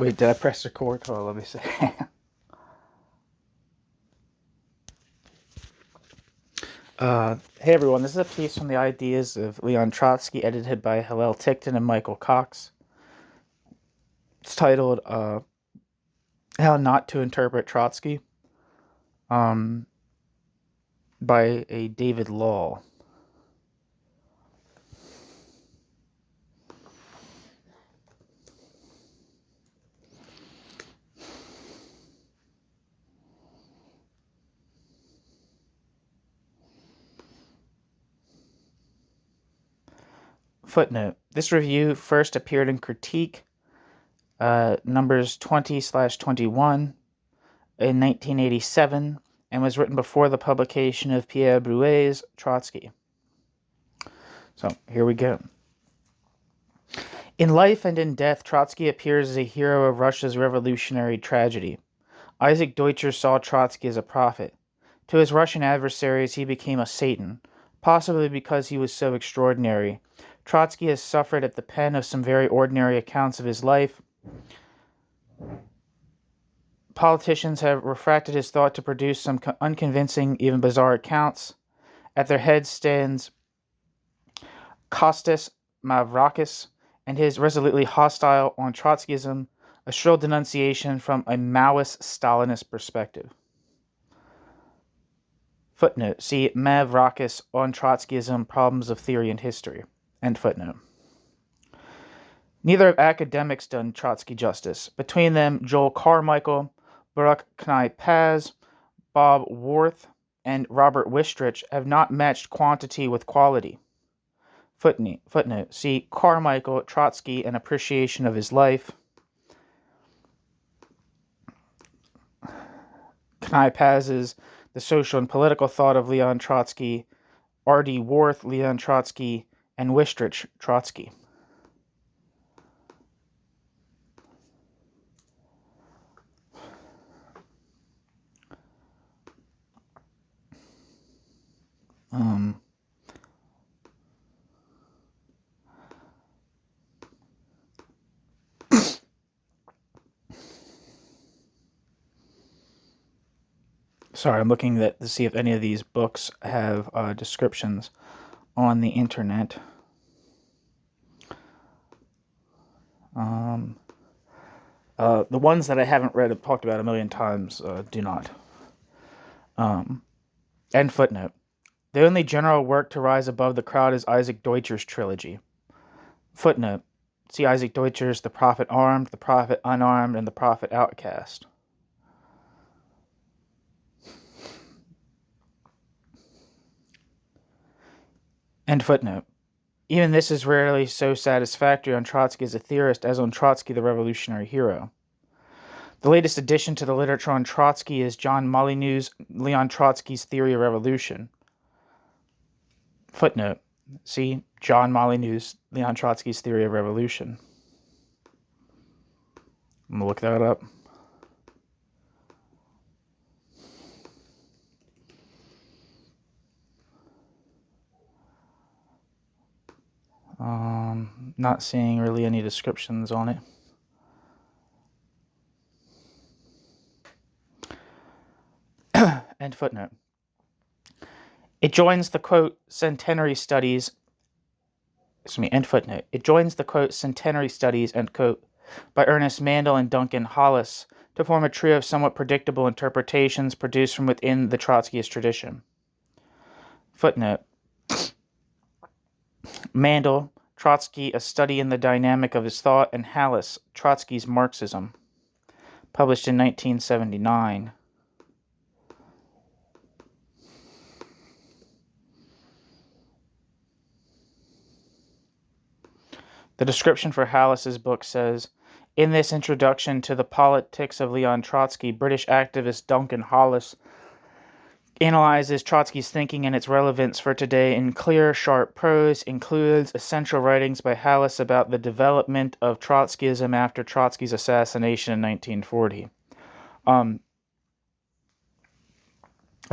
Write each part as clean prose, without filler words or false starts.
Wait, did I press record? Oh, let me see. Hey everyone, this is a piece from the Ideas of Leon Trotsky, edited by Hillel, Ticktin, and Michael Cox. It's titled, How Not to Interpret Trotsky, by a David Law. Footnote. This review first appeared in Critique, numbers 20/21, in 1987, and was written before the publication of Pierre Bruet's Trotsky. So, here we go. In life and in death, Trotsky appears as a hero of Russia's revolutionary tragedy. Isaac Deutscher saw Trotsky as a prophet. To his Russian adversaries, he became a Satan, possibly because he was so extraordinary. Trotsky has suffered at the pen of some very ordinary accounts of his life. Politicians have refracted his thought to produce some unconvincing, even bizarre accounts. At their head stands Kostas Mavrakis, and his resolutely hostile on Trotskyism, a shrill denunciation from a Maoist Stalinist perspective. Footnote. See Mavrakis on Trotskyism, Problems of Theory and History. End footnote. Neither have academics done Trotsky justice. Between them, Joel Carmichael, Baruch Knai Paz, Bob Worth, and Robert Wistrich have not matched quantity with quality. Footnote. See Carmichael, Trotsky, An Appreciation of His Life. Knai Paz's The Social and Political Thought of Leon Trotsky, R.D. Worth, Leon Trotsky, and Wistrich, Trotsky. Sorry, I'm looking to see if any of these books have descriptions on the internet. The ones that I haven't read, I've talked about a million times, do not. End footnote. The only general work to rise above the crowd is Isaac Deutscher's trilogy. Footnote. See Isaac Deutscher's The Prophet Armed, The Prophet Unarmed, and The Prophet Outcast. End footnote. Even this is rarely so satisfactory on Trotsky as a theorist as on Trotsky the revolutionary hero. The latest addition to the literature on Trotsky is John Molyneux's Leon Trotsky's Theory of Revolution. Footnote. See John Molyneux's Leon Trotsky's Theory of Revolution. I'm going to look that up. Not seeing really any descriptions on it. End footnote. It joins the quote centenary studies. End footnote. It joins the quote centenary studies end quote by Ernest Mandel and Duncan Hollis to form a trio of somewhat predictable interpretations produced from within the Trotskyist tradition. Footnote. Mandel, Trotsky, A Study in the Dynamic of His Thought, and Hollis, Trotsky's Marxism, published in 1979. The description for Hollis's book says, in this introduction to the politics of Leon Trotsky, British activist Duncan Hollis analyzes Trotsky's thinking and its relevance for today in clear, sharp prose, includes essential writings by Hollis about the development of Trotskyism after Trotsky's assassination in 1940. I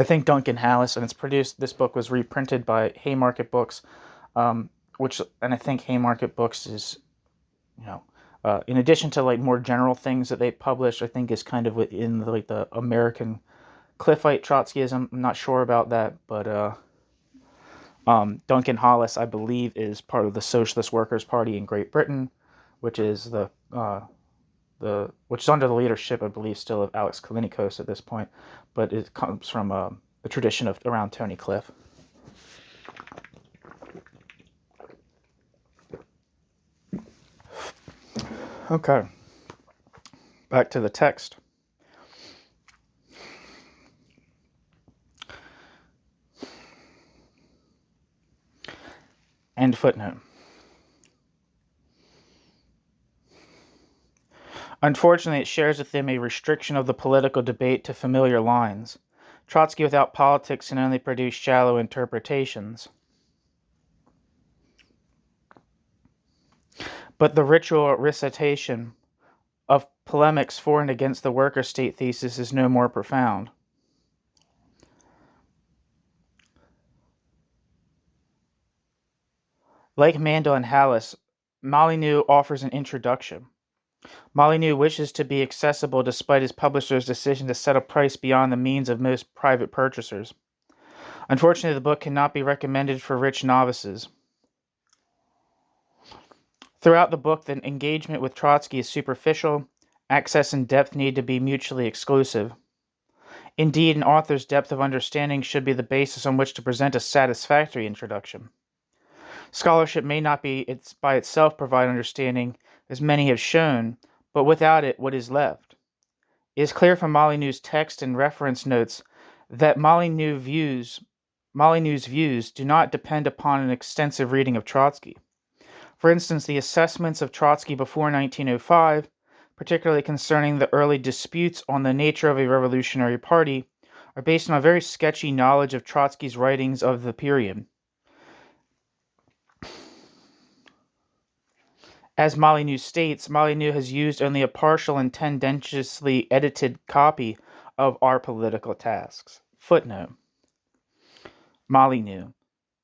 think Duncan Hollis, and this book was reprinted by Haymarket Books, and I think Haymarket Books is, in addition to like more general things that they publish, I think is kind of within like the American Cliffite Trotskyism. I'm not sure about that, but Duncan Hollis, I believe, is part of the Socialist Workers' Party in Great Britain, which is which is under the leadership, I believe, still of Alex Kalinikos at this point, but it comes from the tradition of around Tony Cliff. Okay, back to the text. End footnote. Unfortunately, it shares with them a restriction of the political debate to familiar lines. Trotsky without politics can only produce shallow interpretations. But the ritual recitation of polemics for and against the worker state thesis is no more profound. Like Mandel and Hallis, Molyneux offers an introduction. Molyneux wishes to be accessible despite his publisher's decision to set a price beyond the means of most private purchasers. Unfortunately, the book cannot be recommended for rich novices. Throughout the book, the engagement with Trotsky is superficial. Access and depth need to be mutually exclusive. Indeed, an author's depth of understanding should be the basis on which to present a satisfactory introduction. Scholarship may not by itself provide understanding, as many have shown, but without it, what is left? It is clear from Molyneux's text and reference notes that Molyneux's views do not depend upon an extensive reading of Trotsky. For instance, the assessments of Trotsky before 1905, particularly concerning the early disputes on the nature of a revolutionary party, are based on a very sketchy knowledge of Trotsky's writings of the period. As Molyneux states, Molyneux has used only a partial and tendentiously edited copy of Our Political Tasks. Footnote. Molyneux.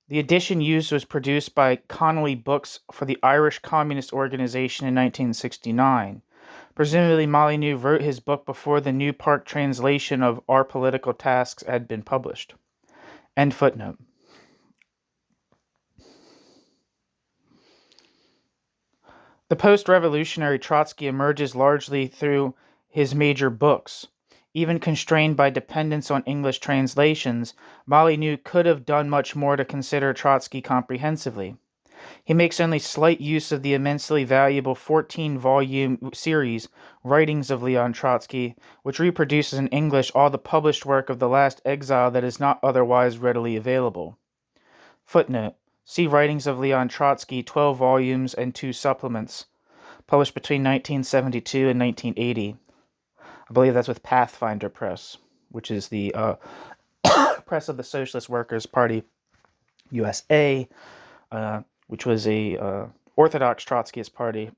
The edition used was produced by Connolly Books for the Irish Communist Organization in 1969. Presumably, Molyneux wrote his book before the New Park translation of Our Political Tasks had been published. End footnote. The post-revolutionary Trotsky emerges largely through his major books. Even constrained by dependence on English translations, Molyneux could have done much more to consider Trotsky comprehensively. He makes only slight use of the immensely valuable 14-volume series, Writings of Leon Trotsky, which reproduces in English all the published work of the last exile that is not otherwise readily available. Footnote. See Writings of Leon Trotsky, 12 volumes and 2 supplements, published between 1972 and 1980. I believe that's with Pathfinder Press, which is the press of the Socialist Workers' Party USA, which was a Orthodox Trotskyist party,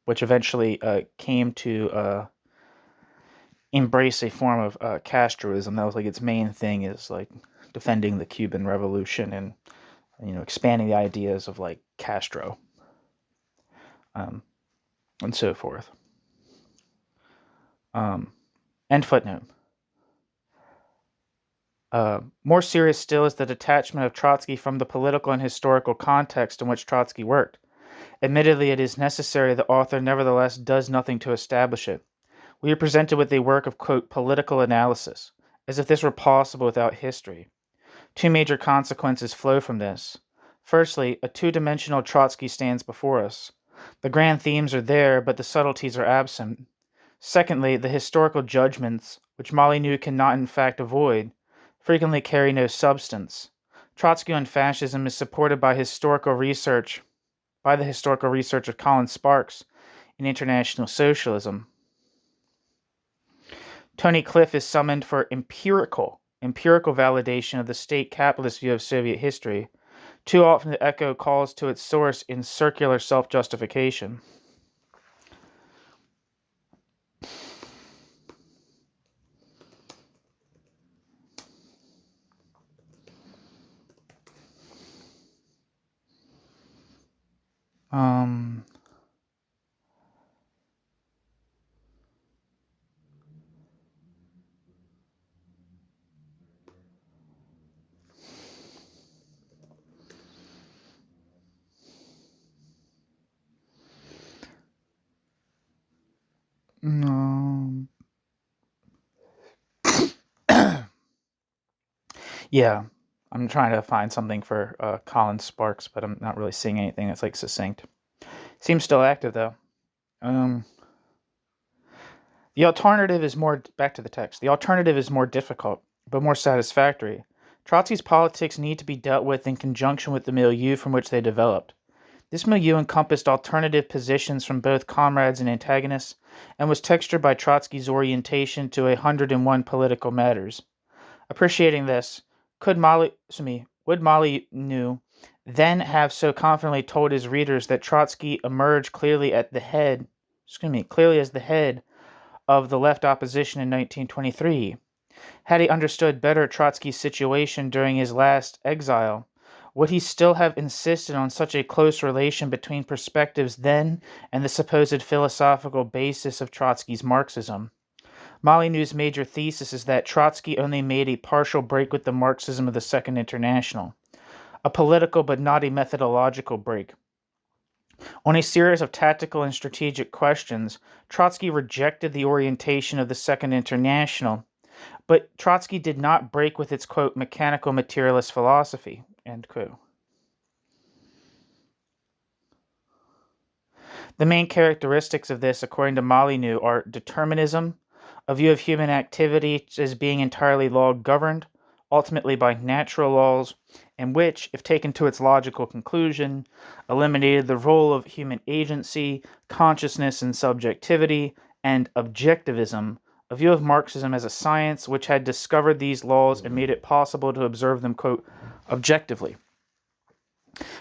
which eventually came to embrace a form of Castroism. That was like its main thing, is like defending the Cuban Revolution and expanding the ideas of like Castro. And so forth. End footnote. More serious still is the detachment of Trotsky from the political and historical context in which Trotsky worked. Admittedly, it is necessary the author nevertheless does nothing to establish it. We are presented with a work of, quote, political analysis, as if this were possible without history. Two major consequences flow from this. Firstly, a two-dimensional Trotsky stands before us. The grand themes are there, but the subtleties are absent. Secondly, the historical judgments, which Molyneux cannot in fact avoid, frequently carry no substance. Trotsky on fascism is supported by the historical research of Colin Sparks in International Socialism. Tony Cliff is summoned for empirical validation of the state capitalist view of Soviet history. Too often the echo calls to its source in circular self-justification. Um, no. Yeah, I'm trying to find something for Colin Sparks, but I'm not really seeing anything that's like succinct. Seems still active though. The alternative is more, back to the text, the alternative is more difficult, but more satisfactory. Trotsky's politics need to be dealt with in conjunction with the milieu from which they developed. This milieu encompassed alternative positions from both comrades and antagonists, and was textured by Trotsky's orientation to 101 political matters. Appreciating this, would Molyneux then have so confidently told his readers that Trotsky emerged clearly as the head of the left opposition in 1923? Had he understood better Trotsky's situation during his last exile, would he still have insisted on such a close relation between perspectives then and the supposed philosophical basis of Trotsky's Marxism? Molyneux's major thesis is that Trotsky only made a partial break with the Marxism of the Second International, a political but not a methodological break. On a series of tactical and strategic questions, Trotsky rejected the orientation of the Second International, but Trotsky did not break with its, quote, mechanical materialist philosophy, end quote. The main characteristics of this, according to Molyneux, are determinism, a view of human activity as being entirely law-governed, ultimately by natural laws, and which, if taken to its logical conclusion, eliminated the role of human agency, consciousness and subjectivity, and objectivism, a view of Marxism as a science which had discovered these laws and made it possible to observe them, quote, objectively,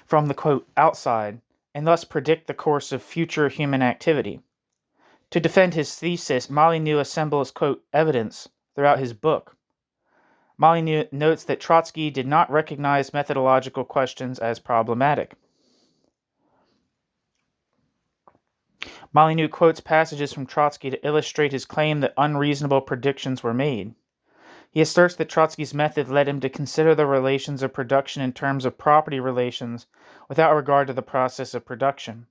from the, quote, outside, and thus predict the course of future human activity. To defend his thesis, Molyneux assembles, quote, evidence throughout his book. Molyneux notes that Trotsky did not recognize methodological questions as problematic. Molyneux quotes passages from Trotsky to illustrate his claim that unreasonable predictions were made. He asserts that Trotsky's method led him to consider the relations of production in terms of property relations without regard to the process of production.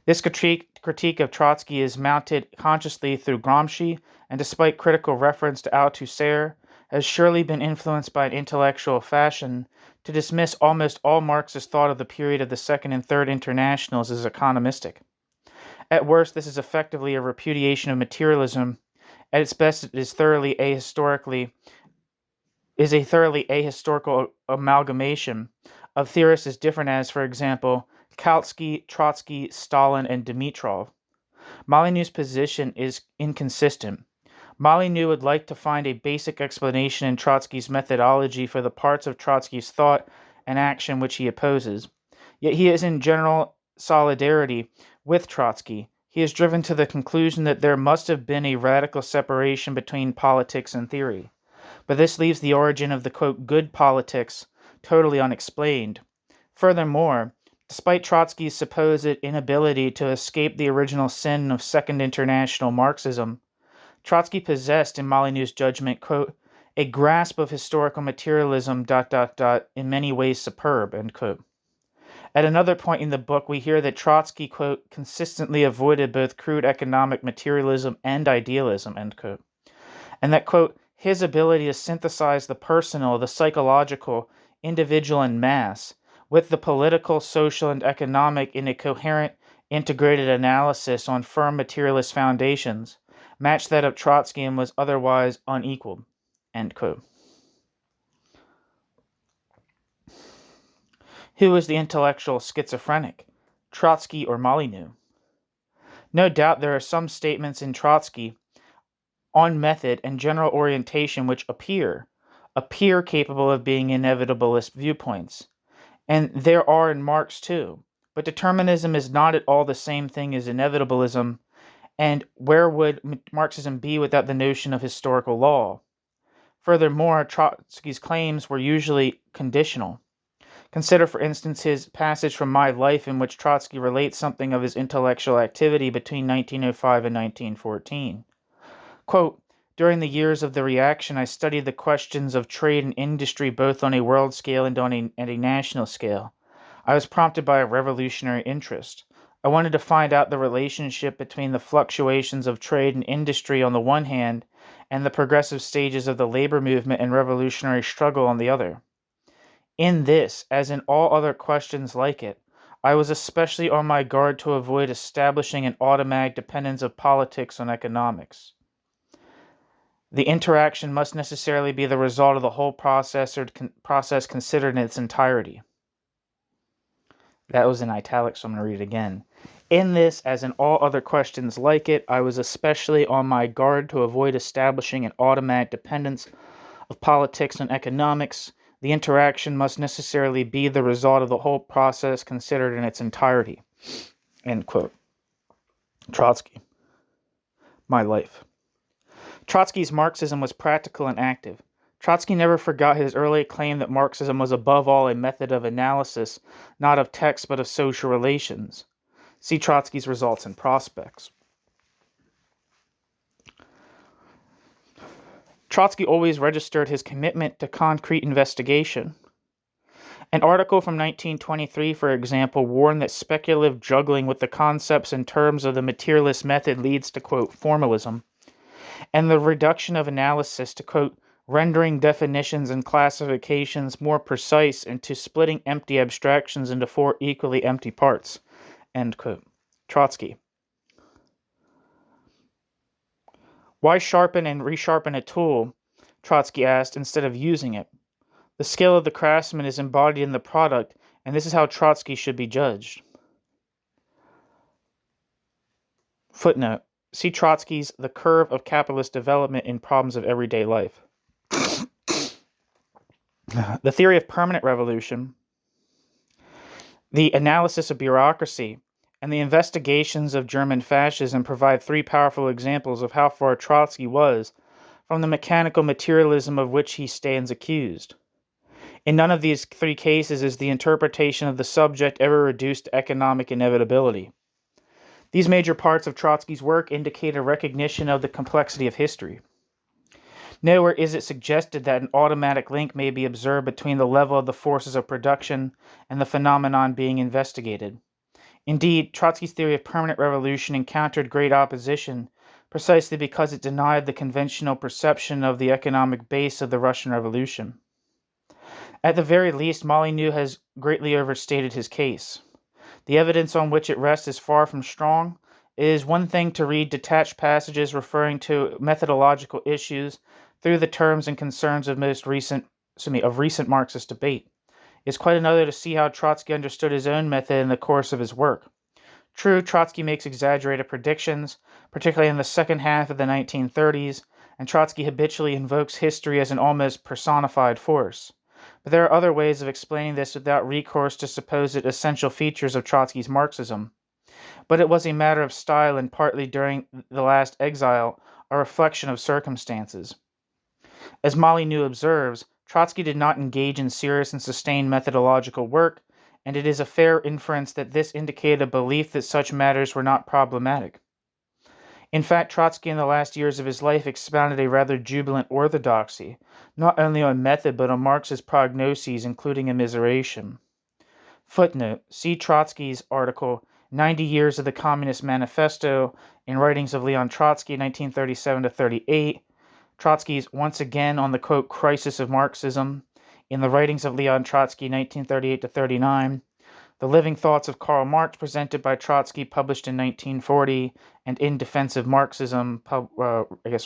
This critique of Trotsky is mounted consciously through Gramsci, and despite critical reference to Althusser, has surely been influenced by an intellectual fashion to dismiss almost all Marxist thought of the period of the Second and Third Internationals as economistic. At worst, this is effectively a repudiation of materialism. At its best, it is a thoroughly ahistorical amalgamation of theorists as different as, for example, Kautsky, Trotsky, Stalin, and Dimitrov. Molyneux's position is inconsistent. Molyneux would like to find a basic explanation in Trotsky's methodology for the parts of Trotsky's thought and action which he opposes. Yet he is in general solidarity with Trotsky. He is driven to the conclusion that there must have been a radical separation between politics and theory. But this leaves the origin of the, quote, good politics totally unexplained. Furthermore, despite Trotsky's supposed inability to escape the original sin of Second International Marxism, Trotsky possessed, in Molyneux's judgment, quote, a grasp of historical materialism, in many ways superb, end quote. At another point in the book, we hear that Trotsky, quote, consistently avoided both crude economic materialism and idealism, end quote, and that, quote, his ability to synthesize the personal, the psychological, individual, and mass with the political, social, and economic in a coherent, integrated analysis on firm materialist foundations matched that of Trotsky and was otherwise unequaled, end quote. Who is the intellectual schizophrenic, Trotsky or Molyneux? No doubt there are some statements in Trotsky on method and general orientation which appear capable of being inevitabilist viewpoints. And there are in Marx too. But determinism is not at all the same thing as inevitabilism, and where would Marxism be without the notion of historical law? Furthermore, Trotsky's claims were usually conditional. Consider, for instance, his passage from My Life in which Trotsky relates something of his intellectual activity between 1905 and 1914. Quote, "During the years of the reaction, I studied the questions of trade and industry both on a world scale and on a national scale. I was prompted by a revolutionary interest. I wanted to find out the relationship between the fluctuations of trade and industry on the one hand and the progressive stages of the labor movement and revolutionary struggle on the other. In this, as in all other questions like it, I was especially on my guard to avoid establishing an automatic dependence of politics on economics. The interaction must necessarily be the result of the whole process considered in its entirety." That was in italics, so I'm going to read it again. "In this, as in all other questions like it, I was especially on my guard to avoid establishing an automatic dependence of politics on economics. The interaction must necessarily be the result of the whole process considered in its entirety." End quote. Trotsky. My Life. Trotsky's Marxism was practical and active. Trotsky never forgot his early claim that Marxism was above all a method of analysis, not of text but of social relations. See Trotsky's Results and Prospects. Trotsky always registered his commitment to concrete investigation. An article from 1923, for example, warned that speculative juggling with the concepts and terms of the materialist method leads to, quote, formalism, and the reduction of analysis to, quote, rendering definitions and classifications more precise and to splitting empty abstractions into four equally empty parts, end quote. Trotsky. Why sharpen and resharpen a tool, Trotsky asked, instead of using it? The skill of the craftsman is embodied in the product, and this is how Trotsky should be judged. Footnote. See Trotsky's The Curve of Capitalist Development in Problems of Everyday Life. The Theory of Permanent Revolution, the Analysis of Bureaucracy, and the Investigations of German Fascism provide three powerful examples of how far Trotsky was from the mechanical materialism of which he stands accused. In none of these three cases is the interpretation of the subject ever reduced to economic inevitability. These major parts of Trotsky's work indicate a recognition of the complexity of history. Nowhere is it suggested that an automatic link may be observed between the level of the forces of production and the phenomenon being investigated. Indeed, Trotsky's theory of permanent revolution encountered great opposition precisely because it denied the conventional perception of the economic base of the Russian Revolution. At the very least, Molyneux has greatly overstated his case. The evidence on which it rests is far from strong. It is one thing to read detached passages referring to methodological issues through the terms and concerns of recent Marxist debate. It is quite another to see how Trotsky understood his own method in the course of his work. True, Trotsky makes exaggerated predictions, particularly in the second half of the 1930s, and Trotsky habitually invokes history as an almost personified force. But there are other ways of explaining this without recourse to supposed essential features of Trotsky's Marxism. But it was a matter of style and partly during the last exile, a reflection of circumstances. As Molyneux observes, Trotsky did not engage in serious and sustained methodological work, and it is a fair inference that this indicated a belief that such matters were not problematic. In fact, Trotsky in the last years of his life expounded a rather jubilant orthodoxy, not only on method but on Marx's prognoses, including immiseration. Footnote. See Trotsky's article, 90 Years of the Communist Manifesto, in Writings of Leon Trotsky, 1937-38, Trotsky's Once Again on the, quote, Crisis of Marxism, in the Writings of Leon Trotsky, 1938-39, The Living Thoughts of Karl Marx, presented by Trotsky, published in 1940, and In Defense of Marxism,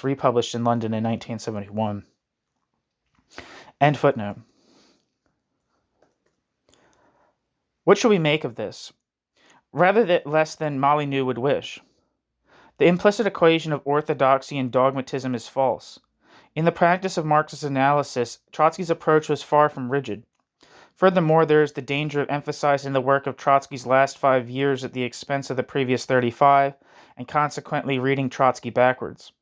republished in London in 1971. End footnote. What should we make of this? Rather less than Molyneux would wish. The implicit equation of orthodoxy and dogmatism is false. In the practice of Marxist analysis, Trotsky's approach was far from rigid. Furthermore, there is the danger of emphasizing the work of Trotsky's last 5 years at the expense of the previous 35, and consequently reading Trotsky backwards.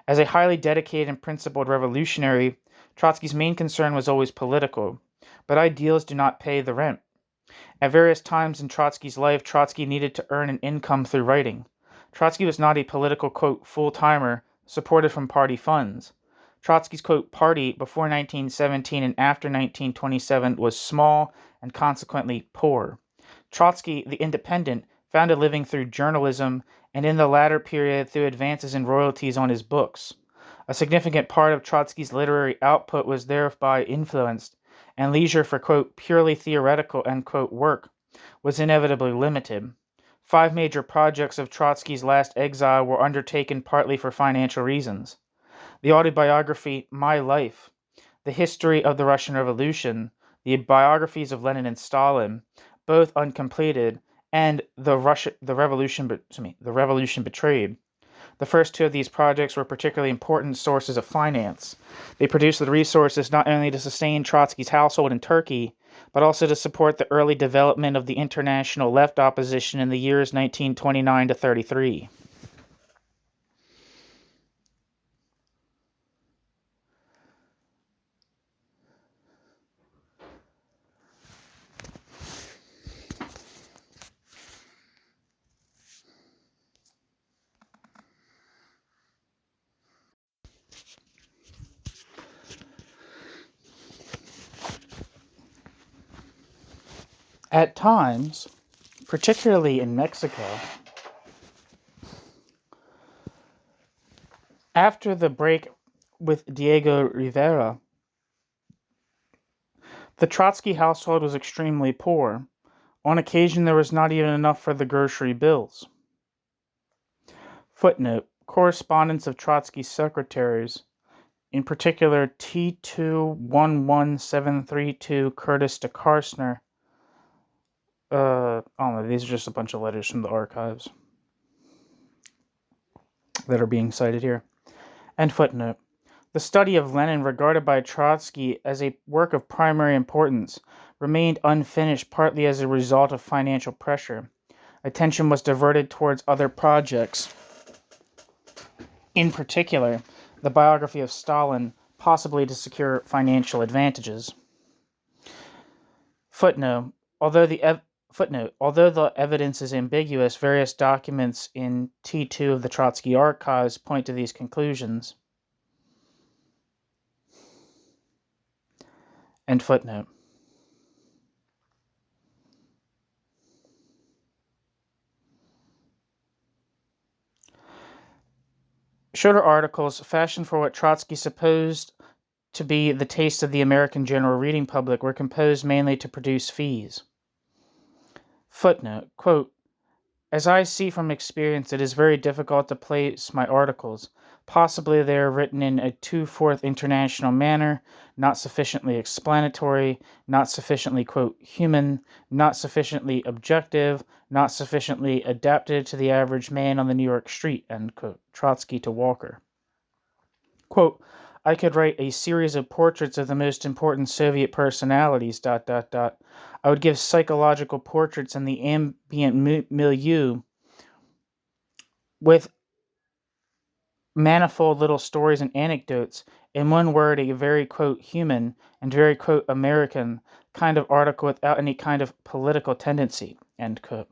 As a highly dedicated and principled revolutionary, Trotsky's main concern was always political. But ideals do not pay the rent. At various times in Trotsky's life, Trotsky needed to earn an income through writing. Trotsky was not a political, quote, full-timer supported from party funds. Trotsky's, quote, party before 1917 and after 1927 was small and consequently poor. Trotsky, the independent, found a living through journalism and in the latter period through advances in royalties on his books. A significant part of Trotsky's literary output was thereby influenced, and leisure for, quote, purely theoretical, end quote, work was inevitably limited. 5 major projects of Trotsky's last exile were undertaken partly for financial reasons. The autobiography My Life, The History of the Russian Revolution, the biographies of Lenin and Stalin, both uncompleted, and The Revolution Betrayed. The first 2 of these projects were particularly important sources of finance. They produced the resources not only to sustain Trotsky's household in Turkey, but also to support the early development of the international left opposition in the years 1929 to 33. At times, particularly in Mexico, after the break with Diego Rivera, the Trotsky household was extremely poor. On occasion, there was not even enough for the grocery bills. Footnote: correspondence of Trotsky's secretaries, in particular T211732 Curtis to Karstner. I don't know, these are just a bunch of letters from the archives that are being cited here. End footnote. The study of Lenin, regarded by Trotsky as a work of primary importance, remained unfinished partly as a result of financial pressure. Attention was diverted towards other projects. In particular, the biography of Stalin, possibly to secure financial advantages. Footnote: Although the evidence is ambiguous, various documents in T2 of the Trotsky archives point to these conclusions. End footnote. Shorter articles, fashioned for what Trotsky supposed to be the taste of the American general reading public, were composed mainly to produce fees. Footnote, quote, as I see from experience, it is very difficult to place my articles. Possibly they are written in a 2/4 international manner, not sufficiently explanatory, not sufficiently, quote, human, not sufficiently objective, not sufficiently adapted to the average man on the New York street, end quote. Trotsky to Walker. Quote, I could write a series of portraits of the most important Soviet personalities, ... I would give psychological portraits in the ambient milieu with manifold little stories and anecdotes. In one word, a very, quote, human and very, quote, American kind of article without any kind of political tendency, end quote.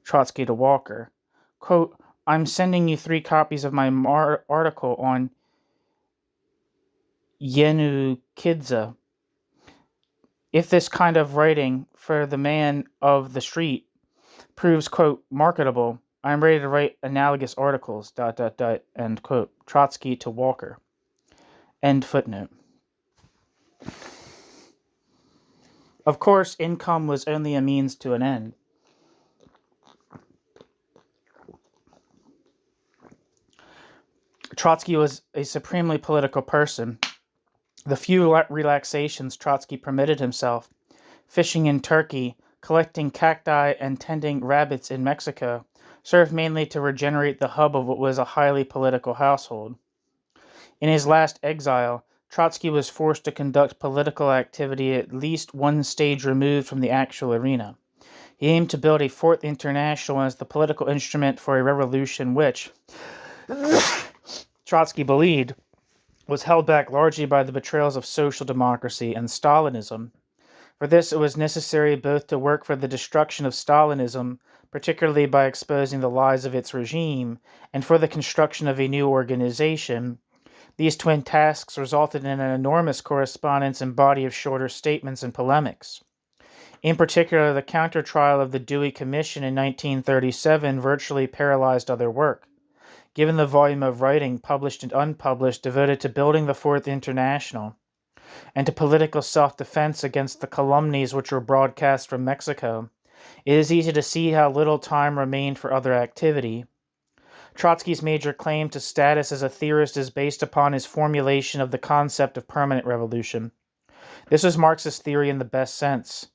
Trotsky to Walker. Quote, I'm sending you 3 copies of my article on Yenukidze. If this kind of writing for the man of the street proves, quote, marketable, I am ready to write analogous articles, ... end quote. Trotsky to Walker. End footnote. Of course, income was only a means to an end. Trotsky was a supremely political person. The few relaxations Trotsky permitted himself, fishing in Turkey, collecting cacti, and tending rabbits in Mexico, served mainly to regenerate the hub of what was a highly political household. In his last exile, Trotsky was forced to conduct political activity at least one stage removed from the actual arena. He aimed to build a 4th International as the political instrument for a revolution which, Trotsky believed, was held back largely by the betrayals of social democracy and Stalinism. For this, it was necessary both to work for the destruction of Stalinism, particularly by exposing the lies of its regime, and for the construction of a new organization. These twin tasks resulted in an enormous correspondence and body of shorter statements and polemics. In particular, the counter-trial of the Dewey Commission in 1937 virtually paralyzed other work. Given the volume of writing, published and unpublished, devoted to building the Fourth International, and to political self-defense against the calumnies which were broadcast from Mexico, it is easy to see how little time remained for other activity. Trotsky's major claim to status as a theorist is based upon his formulation of the concept of permanent revolution. This was Marxist theory in the best sense.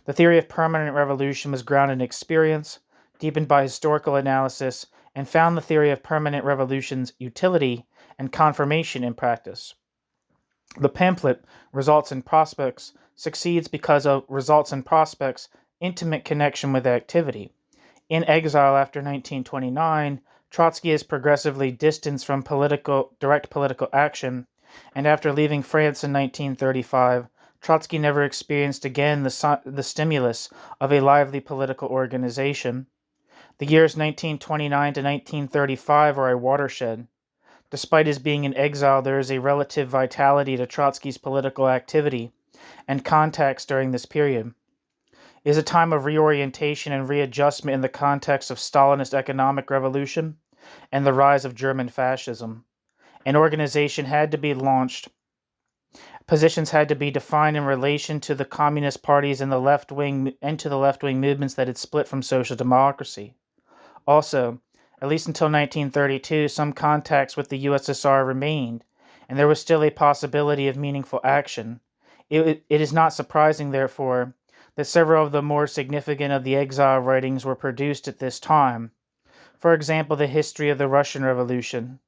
The theory of permanent revolution was grounded in experience, deepened by historical analysis, and found the theory of permanent revolution's utility and confirmation in practice. The pamphlet, Results and Prospects, succeeds because of Results and Prospects' intimate connection with activity. In exile after 1929, Trotsky is progressively distanced from direct political action, and after leaving France in 1935, Trotsky never experienced again the stimulus of a lively political organization. The years 1929 to 1935 are a watershed. Despite his being in exile, there is a relative vitality to Trotsky's political activity and contacts during this period. It is a time of reorientation and readjustment in the context of Stalinist economic revolution and the rise of German fascism. An organization had to be launched. Positions had to be defined in relation to the communist parties and to the left-wing movements that had split from social democracy. Also, at least until 1932, some contacts with the USSR remained, and there was still a possibility of meaningful action. It is not surprising, therefore, that several of the more significant of the exile writings were produced at this time. For example, the history of the Russian Revolution,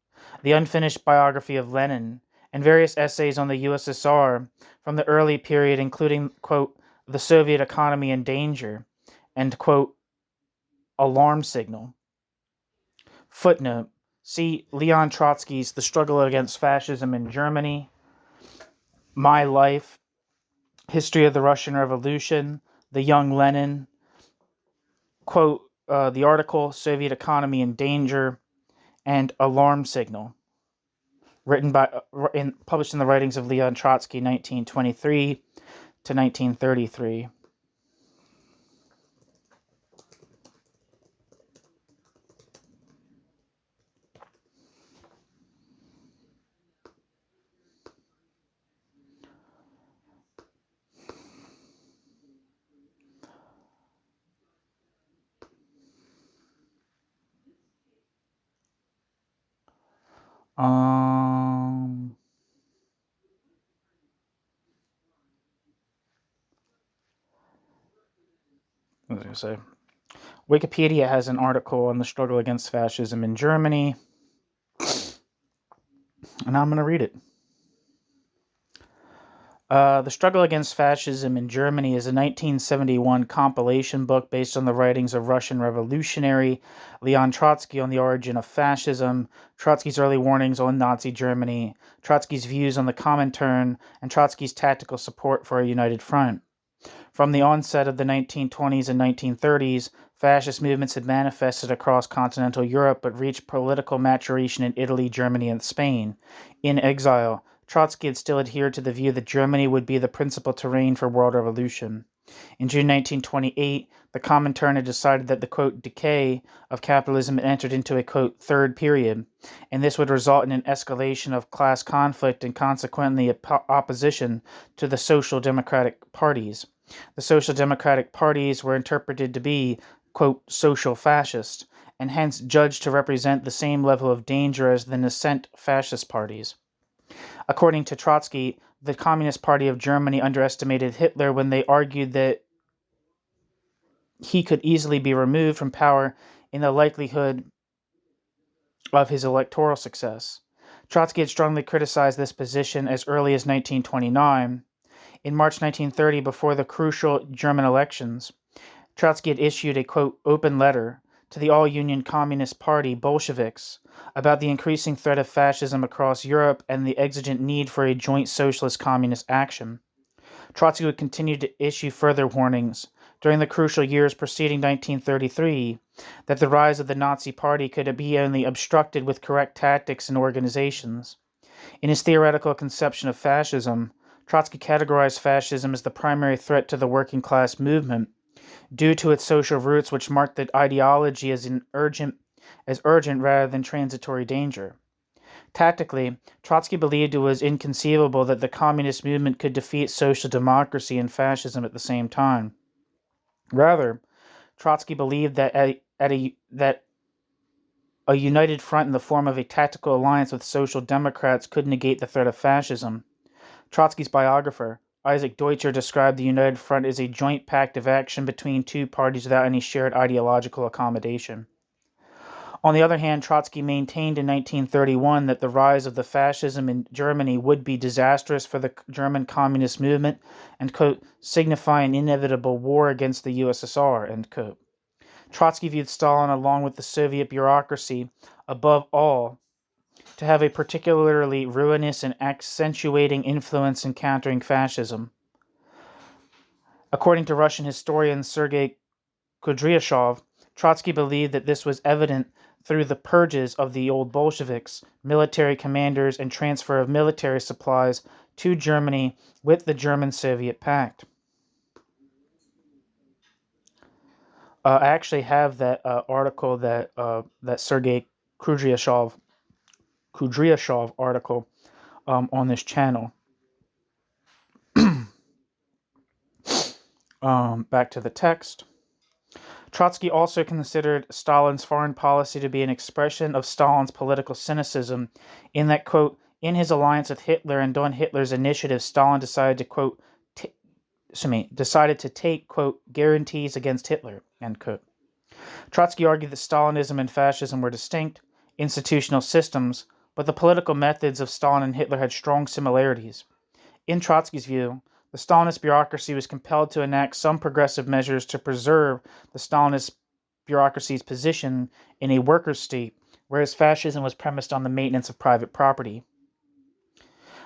the unfinished biography of Lenin, and various essays on the USSR from the early period, including, quote, The Soviet Economy in Danger, and, quote, Alarm Signal. Footnote: see Leon Trotsky's The Struggle Against Fascism in Germany, My Life, History of the Russian Revolution, The Young Lenin, quote, the article Soviet Economy in Danger, and Alarm Signal, published in the writings of Leon Trotsky, 1923 to 1933. What was I going to say? Wikipedia has an article on the struggle against fascism in Germany, and I'm going to read it. The Struggle Against Fascism in Germany is a 1971 compilation book based on the writings of Russian revolutionary Leon Trotsky on the origin of fascism, Trotsky's early warnings on Nazi Germany, Trotsky's views on the Comintern, and Trotsky's tactical support for a united front. From the onset of the 1920s and 1930s, fascist movements had manifested across continental Europe but reached political maturation in Italy, Germany, and Spain. In exile, Trotsky had still adhered to the view that Germany would be the principal terrain for world revolution. In June 1928, the Comintern had decided that the, quote, decay of capitalism had entered into a, quote, third period, and this would result in an escalation of class conflict and consequently opposition to the social democratic parties. The social democratic parties were interpreted to be, quote, social fascist, and hence judged to represent the same level of danger as the nascent fascist parties. According to Trotsky, the Communist Party of Germany underestimated Hitler when they argued that he could easily be removed from power in the likelihood of his electoral success. Trotsky had strongly criticized this position as early as 1929. In March 1930, before the crucial German elections, Trotsky had issued a, quote, open letter to the all-Union Communist Party Bolsheviks about the increasing threat of fascism across Europe and the exigent need for a joint socialist-communist action. Trotsky would continue to issue further warnings during the crucial years preceding 1933 that the rise of the Nazi Party could be only obstructed with correct tactics and organizations. In his theoretical conception of fascism, Trotsky categorized fascism as the primary threat to the working class movement due to its social roots, which marked the ideology as urgent rather than transitory danger. Tactically, Trotsky believed it was inconceivable that the communist movement could defeat social democracy and fascism at the same time. Rather, Trotsky believed that a united front in the form of a tactical alliance with social democrats could negate the threat of fascism. Trotsky's biographer, Isaac Deutscher, described the united front as a joint pact of action between two parties without any shared ideological accommodation. On the other hand, Trotsky maintained in 1931 that the rise of the fascism in Germany would be disastrous for the German communist movement and, quote, signify an inevitable war against the USSR, end quote. Trotsky viewed Stalin, along with the Soviet bureaucracy, above all, to have a particularly ruinous and accentuating influence in countering fascism. According to Russian historian Sergei Kudryashov, Trotsky believed that this was evident through the purges of the old Bolsheviks, military commanders, and transfer of military supplies to Germany with the German-Soviet Pact. I actually have that article that Sergei Kudryashov article on this channel. Back to the text. Trotsky also considered Stalin's foreign policy to be an expression of Stalin's political cynicism, in that, quote, in his alliance with Hitler and on Hitler's initiative, Stalin decided to, quote, take, quote, guarantees against Hitler, end quote. Trotsky argued that Stalinism and fascism were distinct, institutional systems, but the political methods of Stalin and Hitler had strong similarities. In Trotsky's view, the Stalinist bureaucracy was compelled to enact some progressive measures to preserve the Stalinist bureaucracy's position in a workers' state, whereas fascism was premised on the maintenance of private property.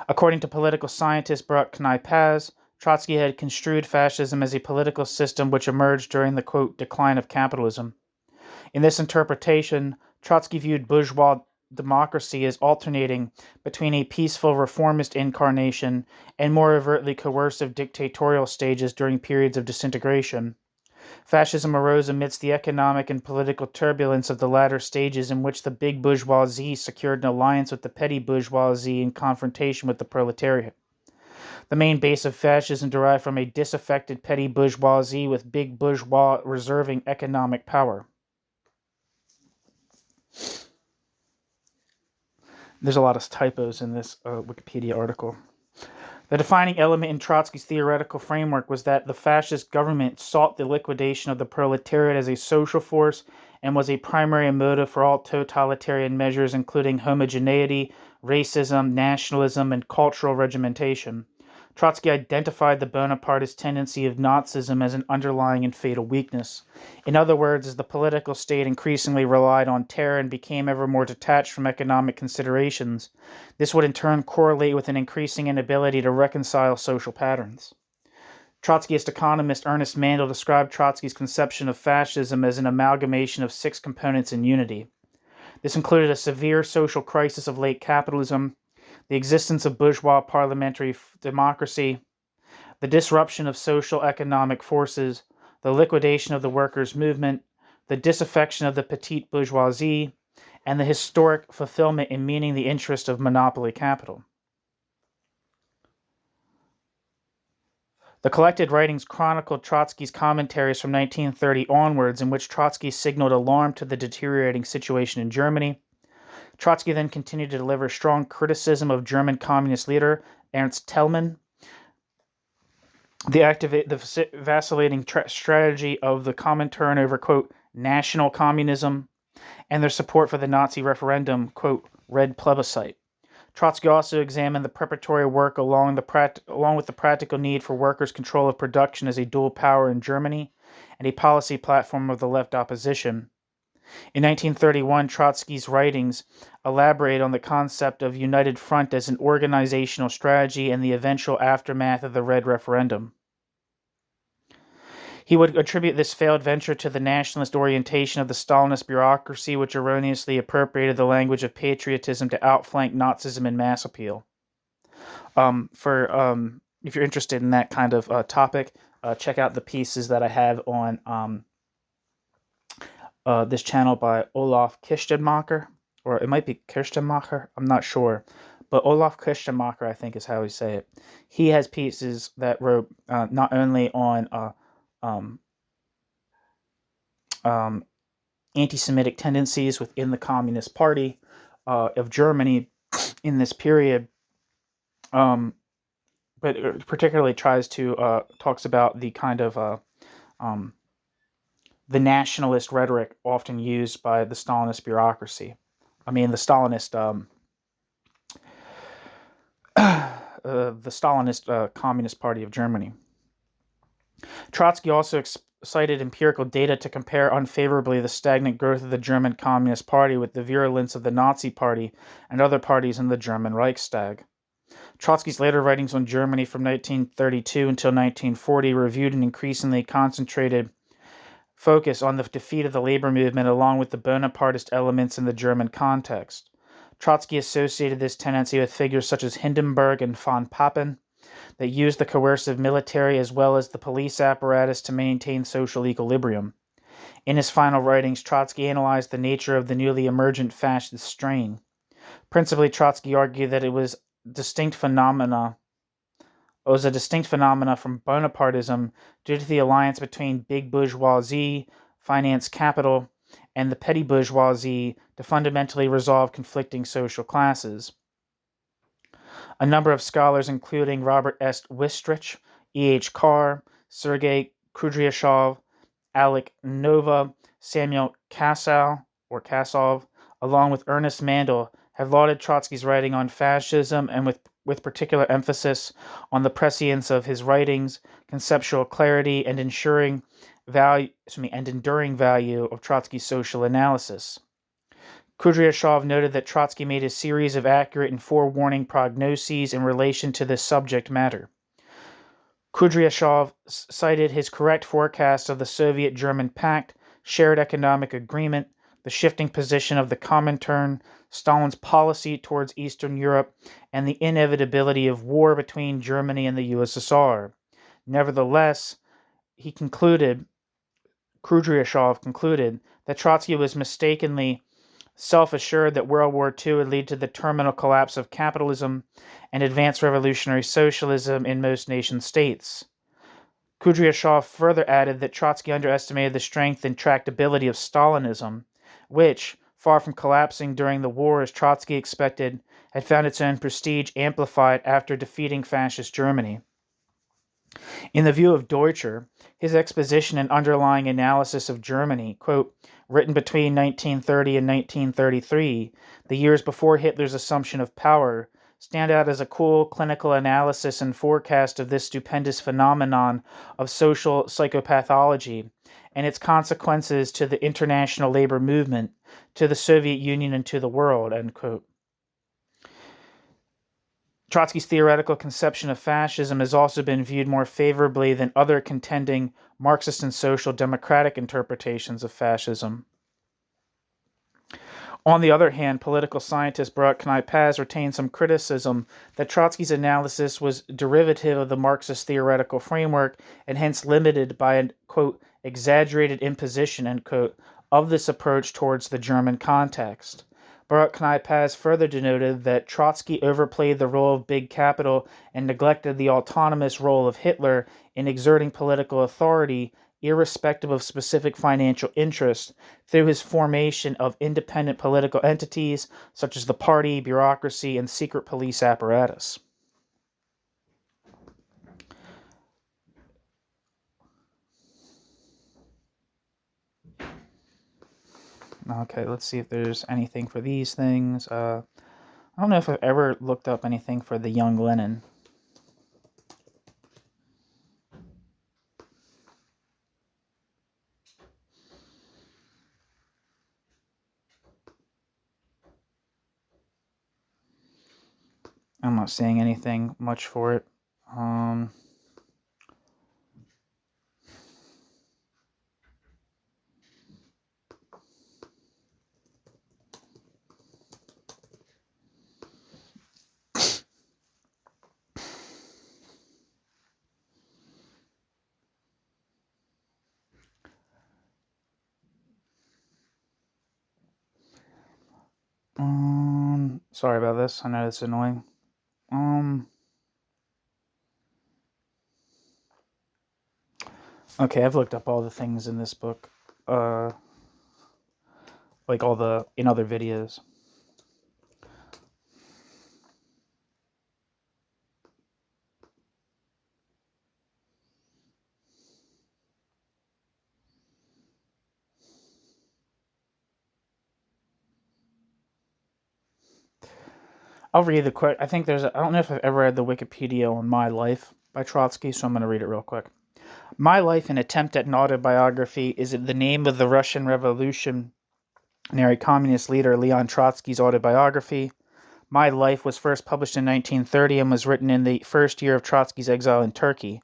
According to political scientist Baruch Kanai Paz, Trotsky had construed fascism as a political system which emerged during the, quote, decline of capitalism. In this interpretation, Trotsky viewed bourgeois democracy as alternating between a peaceful reformist incarnation and more overtly coercive dictatorial stages during periods of disintegration. Fascism arose amidst the economic and political turbulence of the latter stages, in which the big bourgeoisie secured an alliance with the petty bourgeoisie in confrontation with the proletariat. The main base of fascism derived from a disaffected petty bourgeoisie with big bourgeois reserving economic power. There's a lot of typos in this Wikipedia article. The defining element in Trotsky's theoretical framework was that the fascist government sought the liquidation of the proletariat as a social force and was a primary motive for all totalitarian measures, including homogeneity, racism, nationalism, and cultural regimentation. Trotsky identified the Bonapartist tendency of Nazism as an underlying and fatal weakness. In other words, as the political state increasingly relied on terror and became ever more detached from economic considerations, this would in turn correlate with an increasing inability to reconcile social patterns. Trotskyist economist Ernest Mandel described Trotsky's conception of fascism as an amalgamation of 6 components in unity. This included a severe social crisis of late capitalism, the existence of bourgeois parliamentary democracy, the disruption of social economic forces, the liquidation of the workers' movement, the disaffection of the petite bourgeoisie, and the historic fulfillment in meaning the interest of monopoly capital. The collected writings chronicled Trotsky's commentaries from 1930 onwards, in which Trotsky signaled alarm to the deteriorating situation in Germany. Trotsky then continued to deliver strong criticism of German communist leader Ernst Thälmann, the vacillating strategy of the Comintern over, quote, national communism, and their support for the Nazi referendum, quote, red plebiscite. Trotsky also examined the preparatory work along with the practical need for workers' control of production as a dual power in Germany and a policy platform of the left opposition. In 1931, Trotsky's writings elaborate on the concept of united front as an organizational strategy and the eventual aftermath of the Red Referendum. He would attribute this failed venture to the nationalist orientation of the Stalinist bureaucracy, which erroneously appropriated the language of patriotism to outflank Nazism in mass appeal. If you're interested in that kind of topic, check out the pieces that I have on this channel by Olaf Kistenmacher, or it might be Kirstenmacher, I'm not sure. But Olaf Kistenmacher, I think is how we say it. He has pieces that wrote not only on anti-Semitic tendencies within the Communist Party of Germany in this period, but it particularly talks about the kind of the nationalist rhetoric often used by the Stalinist bureaucracy. I mean, the Stalinist Communist Party of Germany. Trotsky also cited empirical data to compare unfavorably the stagnant growth of the German Communist Party with the virulence of the Nazi Party and other parties in the German Reichstag. Trotsky's later writings on Germany from 1932 until 1940 reviewed an increasingly concentrated focus on the defeat of the labor movement along with the Bonapartist elements in the German context. Trotsky associated this tendency with figures such as Hindenburg and von Papen that used the coercive military as well as the police apparatus to maintain social equilibrium. In his final writings, Trotsky analyzed the nature of the newly emergent fascist strain. Principally, Trotsky argued that it was a distinct phenomena from Bonapartism due to the alliance between big bourgeoisie, finance capital, and the petty bourgeoisie to fundamentally resolve conflicting social classes. A number of scholars, including Robert S. Wistrich, E.H. Carr, Sergei Kudryashov, Alec Nova, Samuel Kassow, along with Ernest Mandel, have lauded Trotsky's writing on fascism and with particular emphasis on the prescience of his writings, conceptual clarity, and enduring value of Trotsky's social analysis. Kudryashov noted that Trotsky made a series of accurate and forewarning prognoses in relation to this subject matter. Kudryashov cited his correct forecast of the Soviet-German Pact, shared economic agreement, the shifting position of the Comintern, Stalin's policy towards Eastern Europe, and the inevitability of war between Germany and the USSR. Nevertheless, Kudryashov concluded that Trotsky was mistakenly self-assured that World War II would lead to the terminal collapse of capitalism and advanced revolutionary socialism in most nation-states. Kudryashov further added that Trotsky underestimated the strength and tractability of Stalinism, which, far from collapsing during the war as Trotsky expected, had found its own prestige amplified after defeating fascist Germany. In the view of Deutscher, his exposition and underlying analysis of Germany, quote, written between 1930 and 1933, the years before Hitler's assumption of power, stand out as a cool clinical analysis and forecast of this stupendous phenomenon of social psychopathology and its consequences to the international labor movement, to the Soviet Union, and to the world, end quote. Trotsky's theoretical conception of fascism has also been viewed more favorably than other contending Marxist and social democratic interpretations of fascism. On the other hand, political scientist Baruch Kneipp retained some criticism that Trotsky's analysis was derivative of the Marxist theoretical framework and hence limited by an, quote, exaggerated imposition, end quote, of this approach towards the German context. Baruch Kneipp further denoted that Trotsky overplayed the role of big capital and neglected the autonomous role of Hitler in exerting political authority irrespective of specific financial interest through his formation of independent political entities such as the party, bureaucracy, and secret police apparatus. Okay, let's see if there's anything for these things. I don't know if I've ever looked up anything for the young Lenin. I'm not saying anything much for it. Sorry about this. I know it's annoying. Okay, I've looked up all the things in this book, like in other videos. I'll read the quick. I think I don't know if I've ever read the Wikipedia on My Life by Trotsky, so I'm going to read it real quick. My Life, an attempt at an autobiography, is the name of the Russian revolutionary communist leader Leon Trotsky's autobiography. My Life was first published in 1930 and was written in the first year of Trotsky's exile in Turkey.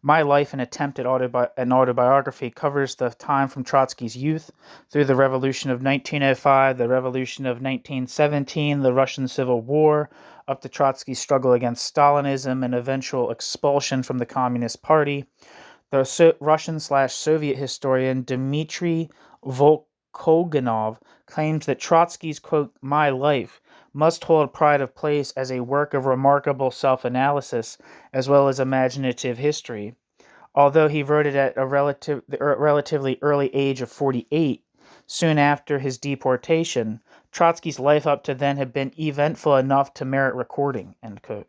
My Life, an attempt at an autobiography, covers the time from Trotsky's youth through the Revolution of 1905, the Revolution of 1917, the Russian Civil War, up to Trotsky's struggle against Stalinism and eventual expulsion from the Communist Party. The Russian/Soviet historian Dmitry Volkogonov claims that Trotsky's, quote, My Life must hold pride of place as a work of remarkable self-analysis as well as imaginative history. Although he wrote it at a relatively early age of 48, soon after his deportation, Trotsky's life up to then had been eventful enough to merit recording, end quote.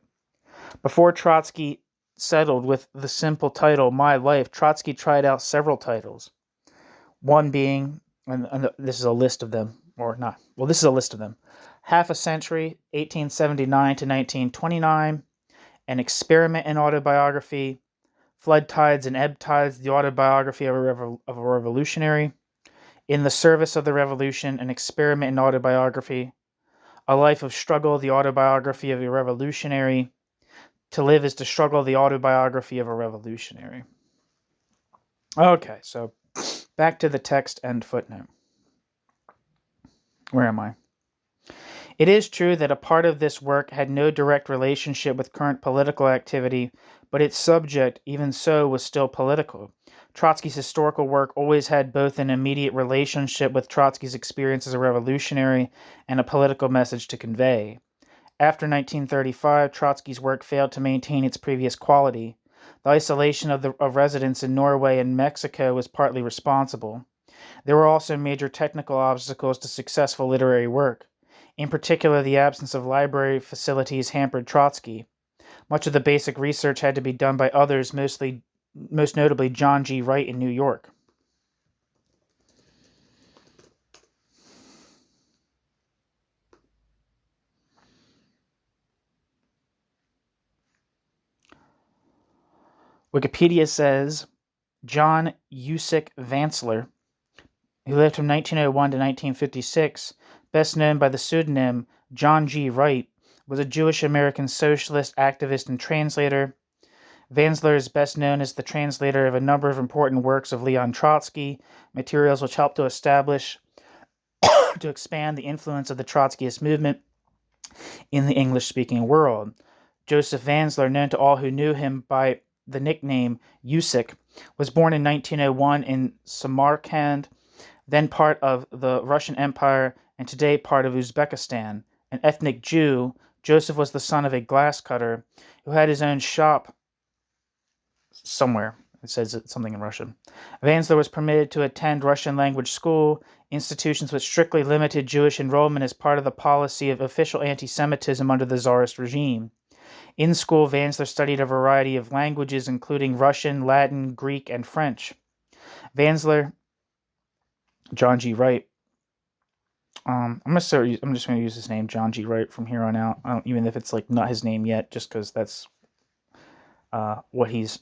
Before Trotsky settled with the simple title My Life, Trotsky tried out several titles. One being, and this is a list of them, or not, well, this is a list of them. Half a Century, 1879 to 1929, An Experiment in Autobiography, Flood Tides and Ebb Tides, the Autobiography of a Revolutionary, In the Service of the Revolution, An Experiment in Autobiography, A Life of Struggle, the Autobiography of a Revolutionary, To Live is to Struggle, the Autobiography of a Revolutionary. Okay, so back to the text and footnote. Where am I? It is true that a part of this work had no direct relationship with current political activity, but its subject, even so, was still political. Trotsky's historical work always had both an immediate relationship with Trotsky's experience as a revolutionary and a political message to convey. After 1935, Trotsky's work failed to maintain its previous quality. The isolation of residents in Norway and Mexico was partly responsible. There were also major technical obstacles to successful literary work. In particular, the absence of library facilities hampered Trotsky. Much of the basic research had to be done by others, most notably John G. Wright in New York. Wikipedia says John Usick Vansler, who lived from 1901 to 1956, best known by the pseudonym John G. Wright, was a Jewish-American socialist, activist, and translator. Vansler is best known as the translator of a number of important works of Leon Trotsky, materials which helped to expand the influence of the Trotskyist movement in the English-speaking world. Joseph Vansler, known to all who knew him by the nickname Usick, was born in 1901 in Samarkand, then part of the Russian Empire and today part of Uzbekistan. An ethnic Jew, Joseph was the son of a glass cutter who had his own shop somewhere. It says something in Russian. Vansler was permitted to attend Russian language school, institutions which strictly limited Jewish enrollment as part of the policy of official anti-Semitism under the Tsarist regime. In school, Vansler studied a variety of languages, including Russian, Latin, Greek, and French. Vansler, John G. Wright. I'm just going to use his name, John G. Wright, from here on out. Even if it's like not his name yet, just because that's what he's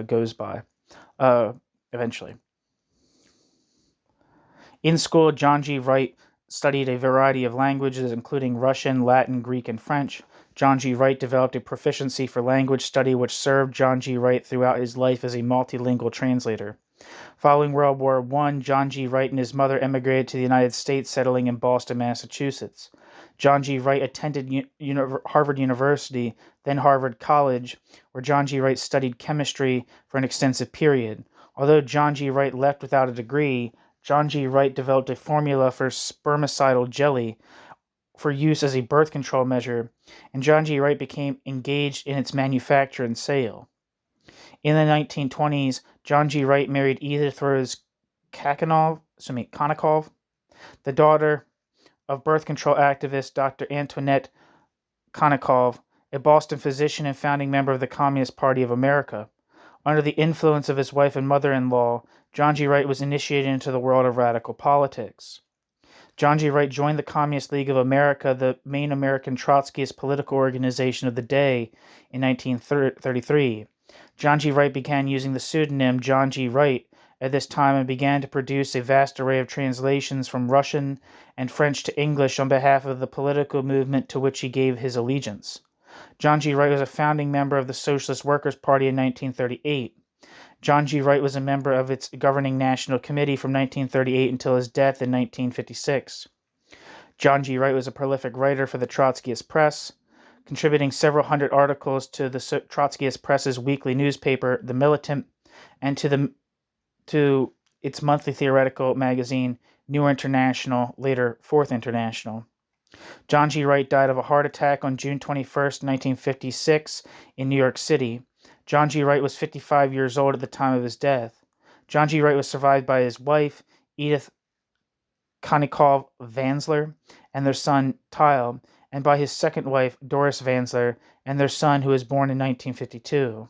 goes by eventually. In school, John G. Wright studied a variety of languages, including Russian, Latin, Greek, and French. John G. Wright developed a proficiency for language study which served John G. Wright throughout his life as a multilingual translator. Following World War I, John G. Wright and his mother emigrated to the United States, settling in Boston, Massachusetts. John G. Wright attended Harvard University, then Harvard College, where John G. Wright studied chemistry for an extensive period. Although John G. Wright left without a degree, John G. Wright developed a formula for spermicidal jelly for use as a birth control measure, and John G. Wright became engaged in its manufacture and sale. In the 1920s, John G. Wright married Edith Rose Konnikov, the daughter of birth control activist Dr. Antoinette Konnikov, a Boston physician and founding member of the Communist Party of America. Under the influence of his wife and mother-in-law, John G. Wright was initiated into the world of radical politics. John G. Wright joined the Communist League of America, the main American Trotskyist political organization of the day, in 1933. John G. Wright began using the pseudonym John G. Wright at this time and began to produce a vast array of translations from Russian and French to English on behalf of the political movement to which he gave his allegiance. John G. Wright was a founding member of the Socialist Workers' Party in 1938. John G. Wright was a member of its governing National Committee from 1938 until his death in 1956. John G. Wright was a prolific writer for the Trotskyist Press, contributing several hundred articles to the Trotskyist Press's weekly newspaper, The Militant, and to its monthly theoretical magazine, New International, later Fourth International. John G. Wright died of a heart attack on June 21, 1956, in New York City. John G. Wright was 55 years old at the time of his death. John G. Wright was survived by his wife, Edith Konnikov Vansler, and their son, Tyle, and by his second wife, Doris Vansler, and their son, who was born in 1952.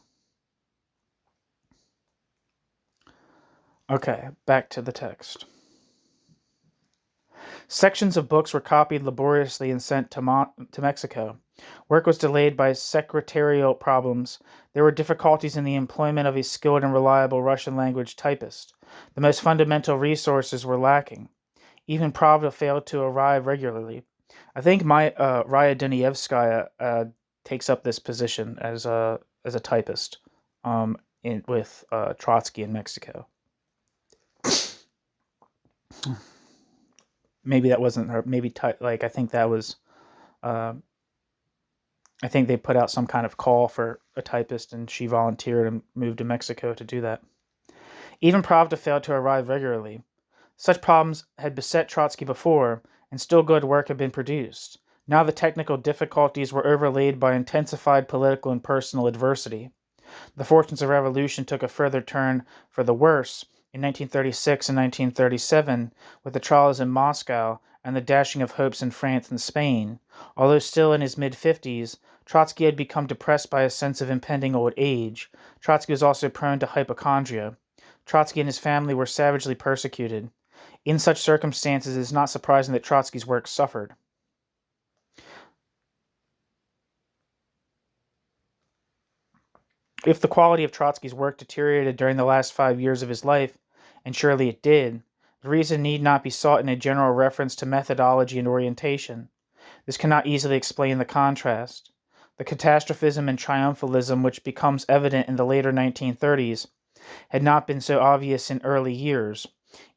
Okay, back to the text. Sections of books were copied laboriously and sent to Mexico. Work was delayed by secretarial problems. There were difficulties in the employment of a skilled and reliable Russian-language typist. The most fundamental resources were lacking. Even Pravda failed to arrive regularly. I think Raya Dunayevskaya takes up this position as a typist with Trotsky in Mexico. Maybe that wasn't her. Maybe I think that was. I think they put out some kind of call for a typist, and she volunteered and moved to Mexico to do that. Even Pravda failed to arrive regularly. Such problems had beset Trotsky before, and still good work had been produced. Now the technical difficulties were overlaid by intensified political and personal adversity. The fortunes of revolution took a further turn for the worse in 1936 and 1937, with the trials in Moscow and the dashing of hopes in France and Spain. Although still in his mid-50s, Trotsky had become depressed by a sense of impending old age. Trotsky was also prone to hypochondria. Trotsky and his family were savagely persecuted. In such circumstances, it is not surprising that Trotsky's work suffered. If the quality of Trotsky's work deteriorated during the last 5 years of his life, and surely it did, the reason need not be sought in a general reference to methodology and orientation. This cannot easily explain the contrast. The catastrophism and triumphalism which becomes evident in the later 1930s had not been so obvious in early years,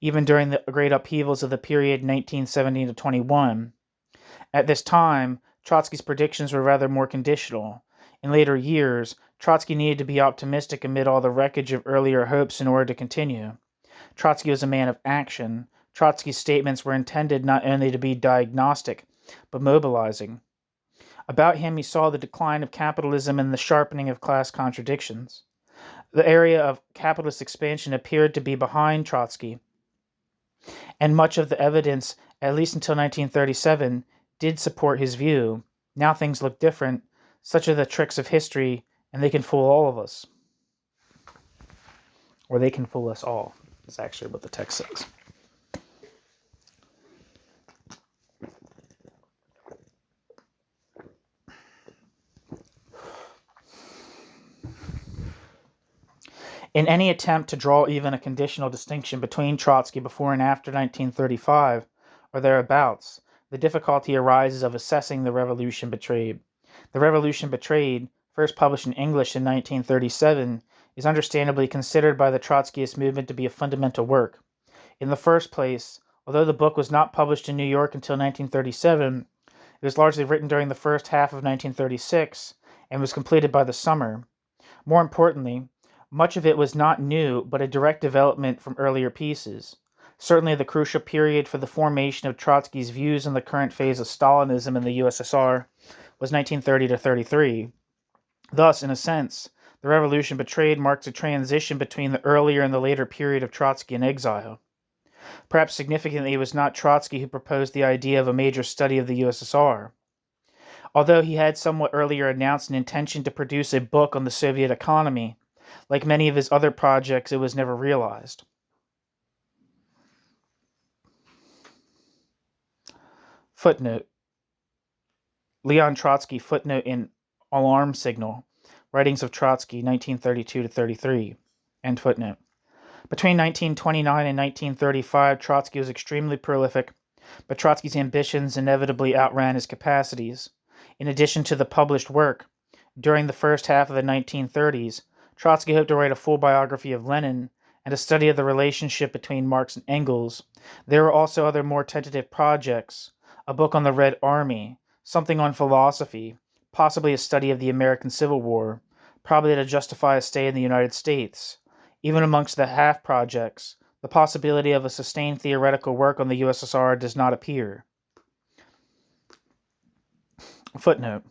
even during the great upheavals of the period 1917 to 21. At this time, Trotsky's predictions were rather more conditional. In later years, Trotsky needed to be optimistic amid all the wreckage of earlier hopes in order to continue. Trotsky was a man of action. Trotsky's statements were intended not only to be diagnostic, but mobilizing. About him, he saw the decline of capitalism and the sharpening of class contradictions. The area of capitalist expansion appeared to be behind Trotsky, and much of the evidence, at least until 1937, did support his view. Now things look different. Such are the tricks of history, and they can fool all of us. Or they can fool us all, is actually what the text says. In any attempt to draw even a conditional distinction between Trotsky before and after 1935, or thereabouts, the difficulty arises of assessing the revolution betrayed. The Revolution Betrayed, first published in English in 1937, is understandably considered by the Trotskyist movement to be a fundamental work. In the first place, although the book was not published in New York until 1937, it was largely written during the first half of 1936 and was completed by the summer. More importantly, much of it was not new, but a direct development from earlier pieces. Certainly the crucial period for the formation of Trotsky's views on the current phase of Stalinism in the USSR was 1930 to 33. Thus, in a sense, the Revolution Betrayed marks a transition between the earlier and the later period of Trotsky in exile. Perhaps significantly, it was not Trotsky who proposed the idea of a major study of the USSR. Although he had somewhat earlier announced an intention to produce a book on the Soviet economy, like many of his other projects, it was never realized. Footnote. Leon Trotsky, footnote in Alarm Signal, Writings of Trotsky, 1932 to 33, end footnote. Between 1929 and 1935, Trotsky was extremely prolific, but Trotsky's ambitions inevitably outran his capacities. In addition to the published work, during the first half of the 1930s, Trotsky hoped to write a full biography of Lenin and a study of the relationship between Marx and Engels. There were also other more tentative projects, a book on the Red Army, something on philosophy, possibly a study of the American Civil War, probably to justify a stay in the United States. Even amongst the half projects, the possibility of a sustained theoretical work on the USSR does not appear. Footnote.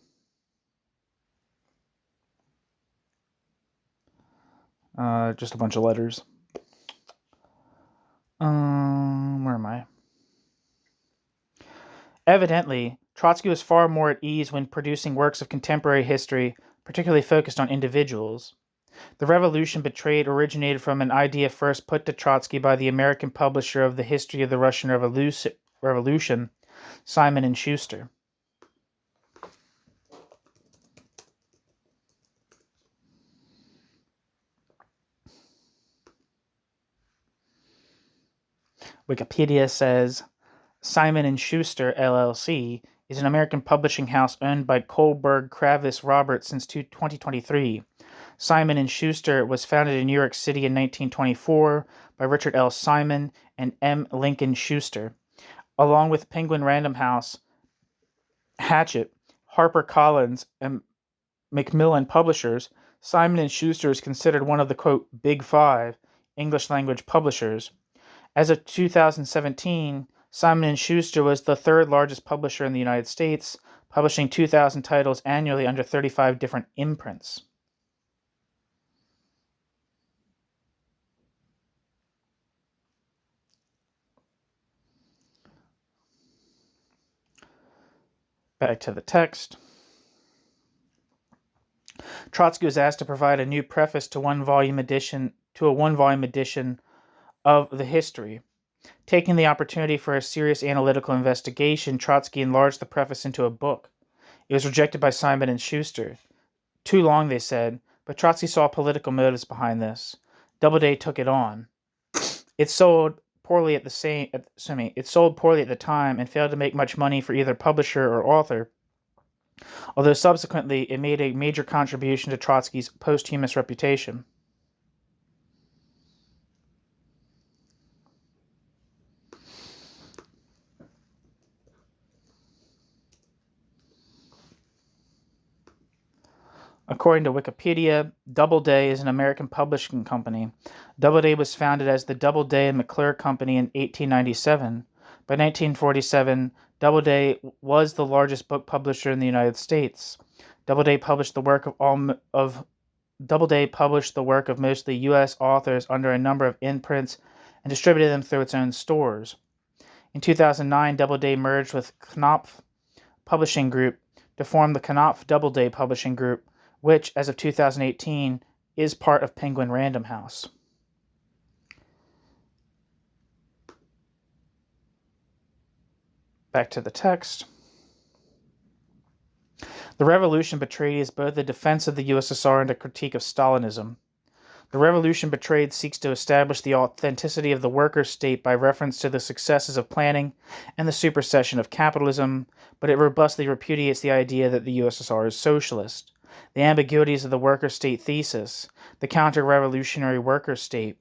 Just a bunch of letters. Where am I? Evidently, Trotsky was far more at ease when producing works of contemporary history, particularly focused on individuals. The Revolution Betrayed originated from an idea first put to Trotsky by the American publisher of the History of the Russian Revolution, Simon & Schuster. Wikipedia says, Simon & Schuster, LLC, is an American publishing house owned by Kohlberg Kravis Roberts since 2023. Simon & Schuster was founded in New York City in 1924 by Richard L. Simon and M. Lincoln Schuster. Along with Penguin Random House, Hachette, HarperCollins, and Macmillan Publishers, Simon & Schuster is considered one of the, quote, Big Five English-language publishers. As of 2017, Simon & Schuster was the third largest publisher in the United States, publishing 2,000 titles annually under 35 different imprints. Back to the text. Trotsky was asked to provide a new preface to a one-volume edition of the history. Taking the opportunity for a serious analytical investigation, Trotsky enlarged the preface into a book. It was rejected by Simon & Schuster. Too long, they said, but Trotsky saw political motives behind this. Doubleday took it on. It sold poorly at the time and failed to make much money for either publisher or author, although subsequently it made a major contribution to Trotsky's posthumous reputation. According to Wikipedia, Doubleday is an American publishing company. Doubleday was founded as the Doubleday and McClure Company in 1897. By 1947, Doubleday was the largest book publisher in the United States. Doubleday published the work of mostly U.S. authors under a number of imprints and distributed them through its own stores. In 2009, Doubleday merged with Knopf Publishing Group to form the Knopf Doubleday Publishing Group, which, as of 2018, is part of Penguin Random House. Back to the text. The Revolution Betrayed is both a defense of the USSR and a critique of Stalinism. The Revolution Betrayed seeks to establish the authenticity of the worker state by reference to the successes of planning and the supersession of capitalism, but it robustly repudiates the idea that the USSR is socialist. The ambiguities of the worker state thesis, the counter-revolutionary worker state,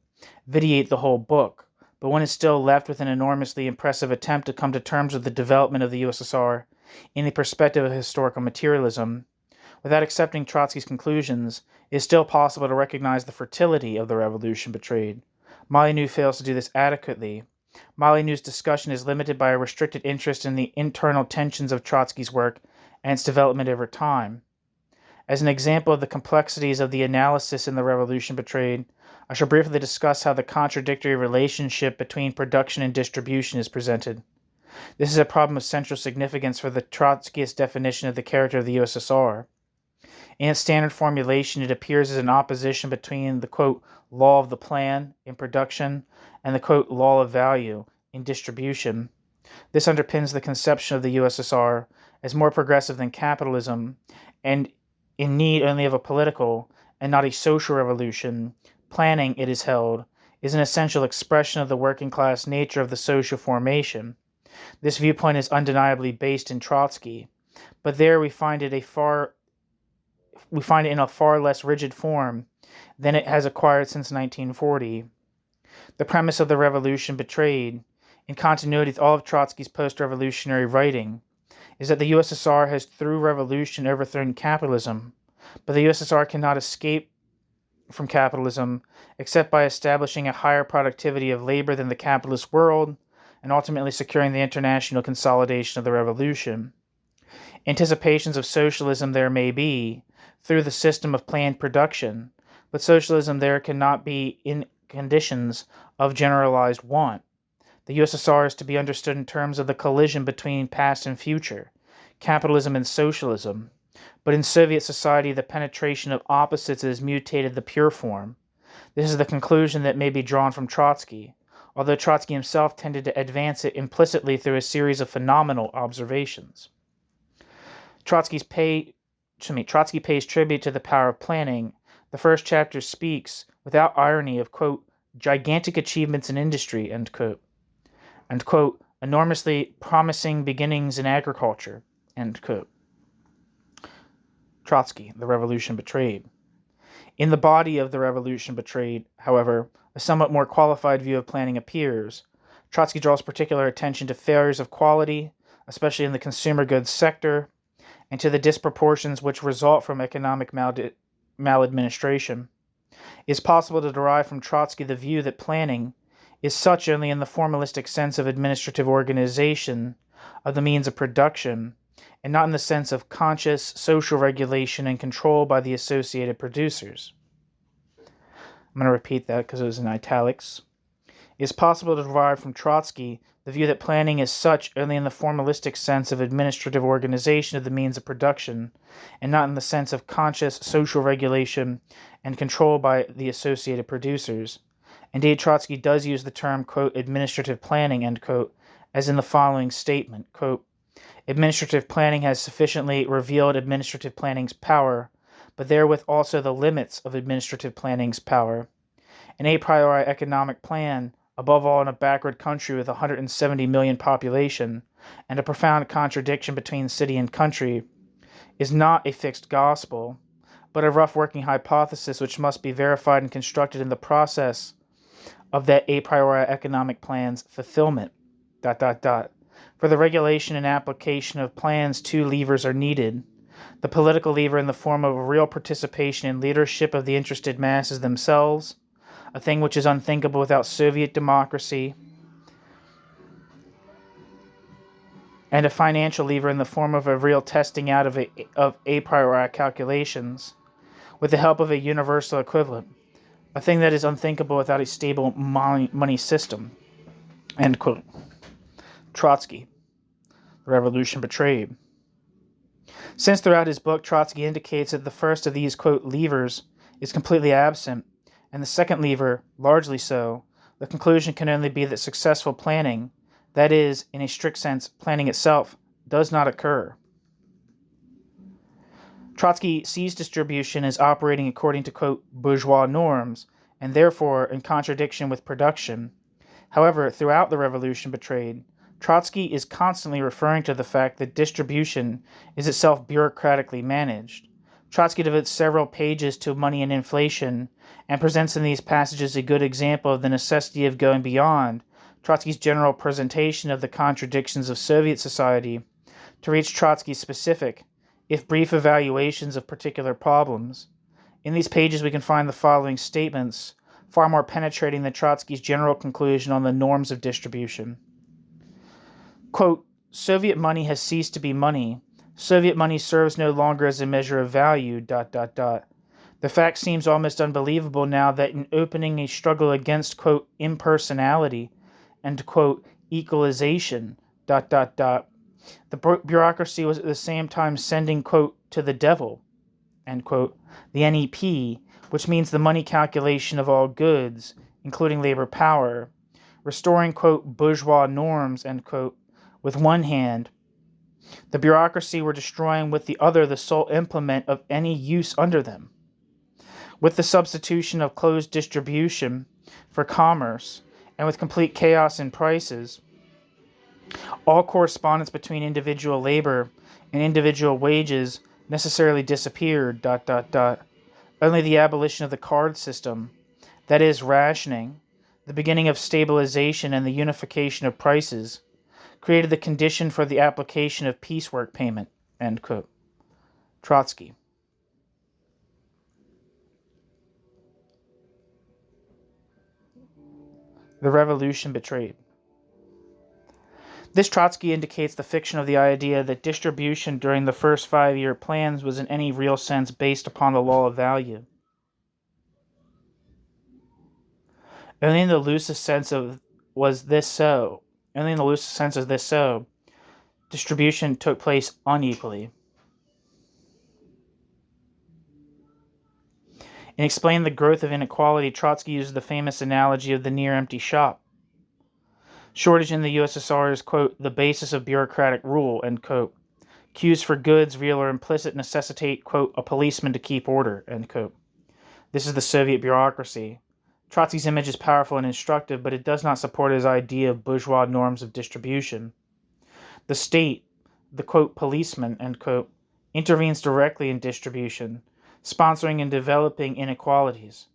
vitiate the whole book, but one is still left with an enormously impressive attempt to come to terms with the development of the USSR in the perspective of historical materialism. Without accepting Trotsky's conclusions, it is still possible to recognize the fertility of the Revolution Betrayed. Molyneux fails to do this adequately. Molyneux's discussion is limited by a restricted interest in the internal tensions of Trotsky's work and its development over time. As an example of the complexities of the analysis in the Revolution Betrayed, I shall briefly discuss how the contradictory relationship between production and distribution is presented. This is a problem of central significance for the Trotskyist definition of the character of the USSR. In its standard formulation, it appears as an opposition between the, quote, law of the plan in production and the, quote, law of value in distribution. This underpins the conception of the USSR as more progressive than capitalism and in need only of a political and not a social revolution. Planning, it is held, is an essential expression of the working class nature of the social formation. This viewpoint is undeniably based in Trotsky, but there we find it in a far less rigid form than it has acquired since 1940. The premise of the Revolution Betrayed, in continuity with all of Trotsky's post-revolutionary writing, is that the USSR has through revolution overthrown capitalism, but the USSR cannot escape from capitalism except by establishing a higher productivity of labor than the capitalist world and ultimately securing the international consolidation of the revolution. Anticipations of socialism there may be, through the system of planned production, but socialism there cannot be in conditions of generalized want. The USSR is to be understood in terms of the collision between past and future, capitalism and socialism, but in Soviet society the penetration of opposites has mutated the pure form. This is the conclusion that may be drawn from Trotsky, although Trotsky himself tended to advance it implicitly through a series of phenomenal observations. Trotsky pays tribute to the power of planning. The first chapter speaks, without irony, of, quote, gigantic achievements in industry, end quote, and, quote, enormously promising beginnings in agriculture, end quote. Trotsky, The Revolution Betrayed. In the body of The Revolution Betrayed, however, a somewhat more qualified view of planning appears. Trotsky draws particular attention to failures of quality, especially in the consumer goods sector, and to the disproportions which result from economic maladministration. It is possible to derive from Trotsky the view that planning is such only in the formalistic sense of administrative organization of the means of production, and not in the sense of conscious social regulation and control by the associated producers. I'm going to repeat that because it was in italics. It is possible to derive from Trotsky the view that planning is such only in the formalistic sense of administrative organization of the means of production, and not in the sense of conscious social regulation and control by the associated producers. Indeed, Trotsky does use the term, quote, administrative planning, end quote, as in the following statement, quote, administrative planning has sufficiently revealed administrative planning's power, but therewith also the limits of administrative planning's power. An a priori economic plan, above all in a backward country with 170 million population, and a profound contradiction between city and country, is not a fixed gospel, but a rough working hypothesis which must be verified and constructed in the process of that a priori economic plan's fulfillment. For the regulation and application of plans, two levers are needed. The political lever in the form of a real participation in leadership of the interested masses themselves, a thing which is unthinkable without Soviet democracy, and a financial lever in the form of a real testing out of a priori calculations, with the help of a universal equivalent, a thing that is unthinkable without a stable money system. End quote. Trotsky, The Revolution Betrayed. Since throughout his book Trotsky indicates that the first of these, quote, levers is completely absent, and the second lever largely so, the conclusion can only be that successful planning, that is, in a strict sense, planning itself, does not occur. Trotsky sees distribution as operating according to, quote, bourgeois norms, and therefore in contradiction with production. However, throughout the Revolution Betrayed, Trotsky is constantly referring to the fact that distribution is itself bureaucratically managed. Trotsky devotes several pages to money and inflation, and presents in these passages a good example of the necessity of going beyond Trotsky's general presentation of the contradictions of Soviet society to reach Trotsky's specific, if brief, evaluations of particular problems. In these pages we can find the following statements, far more penetrating than Trotsky's general conclusion on the norms of distribution. Quote, Soviet money has ceased to be money. Soviet money serves no longer as a measure of value, ... The fact seems almost unbelievable now that in opening a struggle against, quote, impersonality and, quote, equalization, ... the bureaucracy was at the same time sending, quote, to the devil, end quote, the NEP, which means the money calculation of all goods, including labor power, restoring, quote, bourgeois norms, end quote, with one hand. The bureaucracy were destroying with the other the sole implement of any use under them. With the substitution of closed distribution for commerce, and with complete chaos in prices, all correspondence between individual labor and individual wages necessarily disappeared, ... Only the abolition of the card system, that is, rationing, the beginning of stabilization and the unification of prices, created the condition for the application of piecework payment, end quote. Trotsky. The Revolution Betrayed. This Trotsky indicates the fiction of the idea that distribution during the first 5-year plans was in any real sense based upon the law of value. Only in the loosest sense of this so, distribution took place unequally. In explaining the growth of inequality, Trotsky uses the famous analogy of the near-empty shop. Shortage in the USSR is, quote, the basis of bureaucratic rule, end quote. Queues for goods, real or implicit, necessitate, quote, a policeman to keep order, end quote. This is the Soviet bureaucracy. Trotsky's image is powerful and instructive, but it does not support his idea of bourgeois norms of distribution. The state, the, quote, policeman, end quote, intervenes directly in distribution, sponsoring and developing inequalities.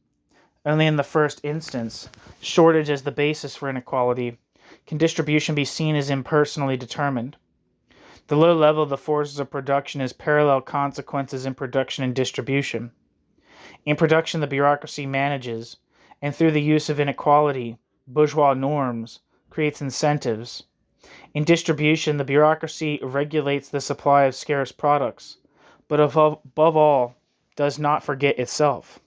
Only in the first instance, shortage as the basis for inequality, can distribution be seen as impersonally determined. The low level of the forces of production has parallel consequences in production and distribution. In production, the bureaucracy manages, and through the use of inequality, bourgeois norms, creates incentives. In distribution, the bureaucracy regulates the supply of scarce products, but above all, does not forget itself.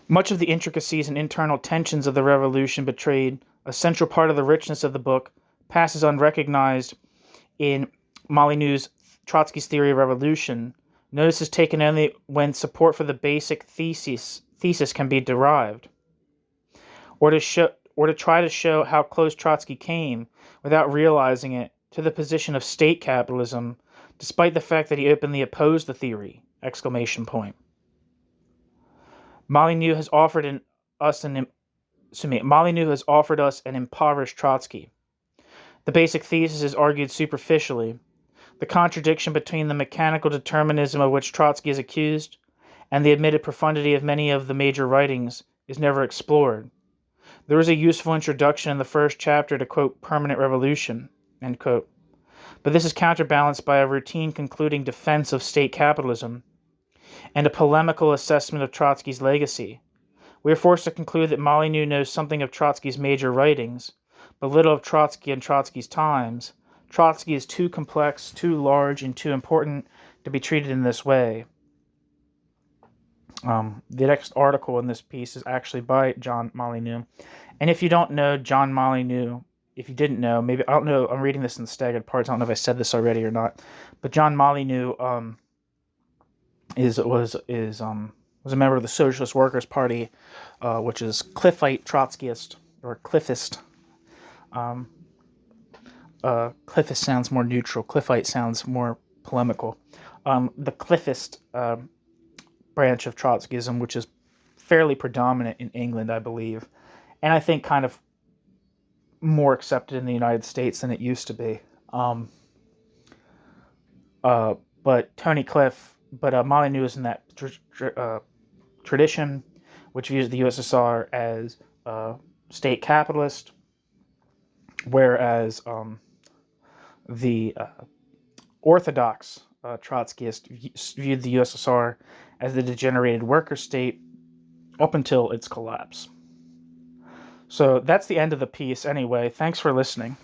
Much of the intricacies and internal tensions of the Revolution Betrayed, a central part of the richness of the book, passes unrecognized in Molyneux's Trotsky's Theory of Revolution. Notice is taken only when support for the basic thesis can be derived, or to try to show how close Trotsky came, without realizing it, to the position of state capitalism, despite the fact that he openly opposed the theory! Molyneux has offered us an impoverished Trotsky. The basic thesis is argued superficially. The contradiction between the mechanical determinism of which Trotsky is accused and the admitted profundity of many of the major writings is never explored. There is a useful introduction in the first chapter to, quote, permanent revolution, end quote. But this is counterbalanced by a routine concluding defense of state capitalism and a polemical assessment of Trotsky's legacy. We are forced to conclude that Molyneux knows something of Trotsky's major writings, but little of Trotsky and Trotsky's times. Trotsky is too complex, too large, and too important to be treated in this way. The next article in this piece is actually by John Molyneux. And if you don't know John Molyneux, if you didn't know, maybe, I don't know, I'm reading this in staggered parts, I don't know if I said this already or not, but John Molyneux was a member of the Socialist Workers' Party, which is Cliffite Trotskyist, or Cliffist. Cliffist sounds more neutral. Cliffite sounds more polemical. The Cliffist branch of Trotskyism, which is fairly predominant in England, I believe, and I think kind of more accepted in the United States than it used to be. But Molly New is in that tradition, which views the USSR as state capitalist, whereas the orthodox Trotskyist viewed the USSR as the degenerated worker state up until its collapse. So that's the end of the piece anyway. Thanks for listening.